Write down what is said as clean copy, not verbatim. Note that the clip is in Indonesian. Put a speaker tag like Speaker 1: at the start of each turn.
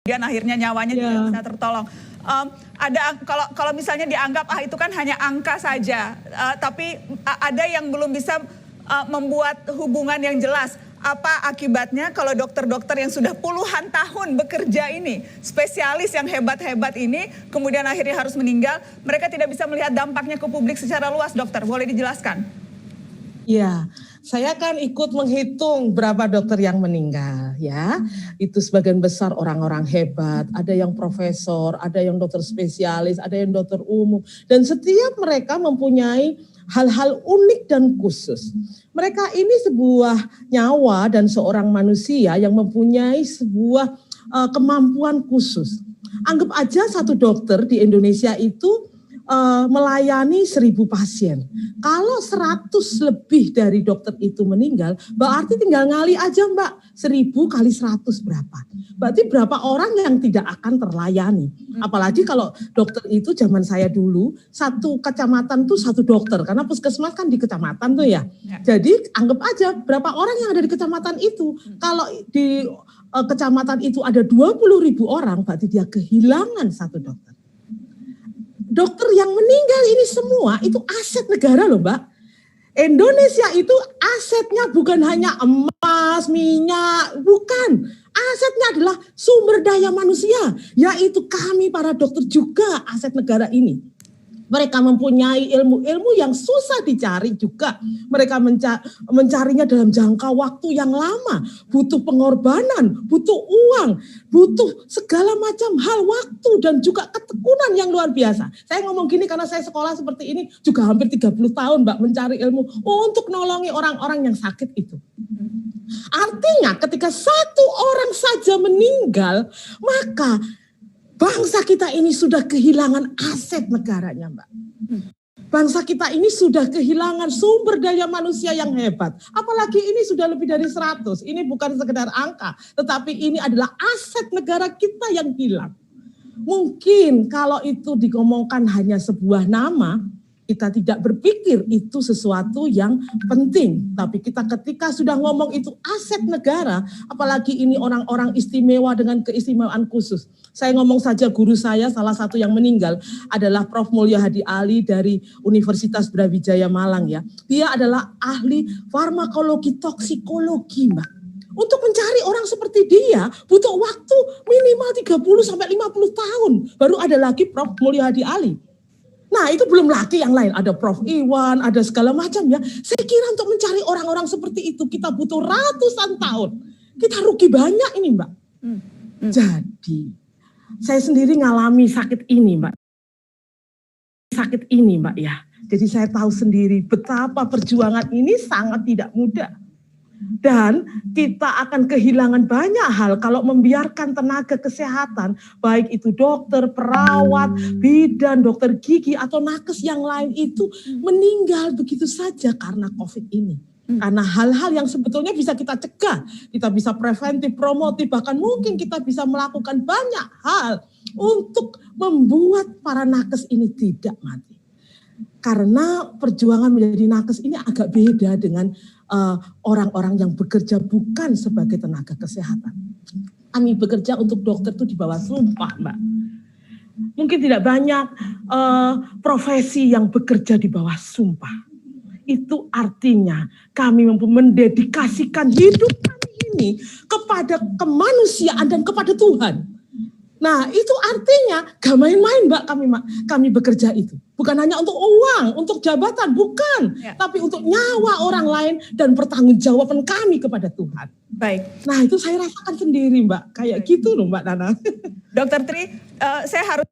Speaker 1: kemudian akhirnya nyawanya tidak bisa tertolong. Kalau misalnya dianggap itu kan hanya angka saja, tapi ada yang belum bisa membuat hubungan yang jelas. Apa akibatnya kalau dokter-dokter yang sudah puluhan tahun bekerja ini, spesialis yang hebat-hebat ini, kemudian akhirnya harus meninggal, mereka tidak bisa melihat dampaknya ke publik secara luas, dokter. Boleh dijelaskan?
Speaker 2: Ya, saya kan ikut menghitung berapa dokter yang meninggal ya. Itu sebagian besar orang-orang hebat, ada yang profesor, ada yang dokter spesialis, ada yang dokter umum. Dan setiap mereka mempunyai hal-hal unik dan khusus. Mereka ini sebuah nyawa dan seorang manusia yang mempunyai sebuah kemampuan khusus. Anggap aja satu dokter di Indonesia itu melayani 1000 pasien. Kalau 100 lebih dari dokter itu meninggal, berarti tinggal ngali aja Mbak, 1000 kali 100 berapa? Berarti berapa orang yang tidak akan terlayani? Apalagi kalau dokter itu zaman saya dulu, satu kecamatan tuh satu dokter, karena puskesmas kan di kecamatan tuh ya. Jadi anggap aja berapa orang yang ada di kecamatan itu. Kalau di kecamatan itu ada 20.000 orang, berarti dia kehilangan satu dokter. Dokter yang meninggal ini semua itu aset negara loh Mbak. Indonesia itu asetnya bukan hanya emas, minyak, bukan. Asetnya adalah sumber daya manusia, yaitu kami para dokter juga aset negara ini. Mereka mempunyai ilmu-ilmu yang susah dicari juga. Mereka mencarinya dalam jangka waktu yang lama. Butuh pengorbanan, butuh uang, butuh segala macam hal waktu dan juga ketekunan yang luar biasa. Saya ngomong gini karena saya sekolah seperti ini juga hampir 30 tahun Mbak mencari ilmu untuk nolongi orang-orang yang sakit itu. Artinya ketika satu orang saja meninggal, maka bangsa kita ini sudah kehilangan aset negaranya Mbak. Bangsa kita ini sudah kehilangan sumber daya manusia yang hebat. Apalagi ini sudah lebih dari 100. Ini bukan sekedar angka, tetapi ini adalah aset negara kita yang hilang. Mungkin kalau itu digomongkan hanya sebuah nama, kita tidak berpikir itu sesuatu yang penting. Tapi kita ketika sudah ngomong itu aset negara, apalagi ini orang-orang istimewa dengan keistimewaan khusus. Saya ngomong saja guru saya, salah satu yang meninggal adalah Prof. Mulyo Hadi Ali dari Universitas Brawijaya Malang ya. Dia adalah ahli farmakologi toksikologi Mbak. Untuk mencari orang seperti dia butuh waktu minimal 30-50 tahun. Baru ada lagi Prof. Mulyo Hadi Ali. Nah itu belum lagi yang lain, ada Prof. Iwan, ada segala macam ya. Saya kira untuk mencari orang-orang seperti itu kita butuh ratusan tahun. Kita rugi banyak ini Mbak. Jadi saya sendiri ngalami sakit ini Mbak. Sakit ini Mbak ya. Jadi saya tahu sendiri betapa perjuangan ini sangat tidak mudah. Dan kita akan kehilangan banyak hal kalau membiarkan tenaga kesehatan, baik itu dokter, perawat, bidan, dokter gigi, atau nakes yang lain itu meninggal begitu saja karena COVID ini. Karena hal-hal yang sebetulnya bisa kita cegah, kita bisa preventif, promotif, bahkan mungkin kita bisa melakukan banyak hal untuk membuat para nakes ini tidak mati. Karena perjuangan menjadi nakes ini agak beda dengan orang-orang yang bekerja bukan sebagai tenaga kesehatan. Kami bekerja untuk dokter itu di bawah sumpah Mbak. Mungkin tidak banyak profesi yang bekerja di bawah sumpah. Itu artinya kami mendedikasikan hidup kami ini kepada kemanusiaan dan kepada Tuhan. Nah itu artinya gak main-main Mbak kami bekerja itu. Bukan hanya untuk uang, untuk jabatan, bukan. Ya. Tapi untuk nyawa orang lain dan pertanggungjawaban kami kepada Tuhan.
Speaker 1: Baik.
Speaker 2: Nah itu saya rasakan sendiri Mbak, kayak gitu loh Mbak Nana.
Speaker 1: Dokter Tri, saya harus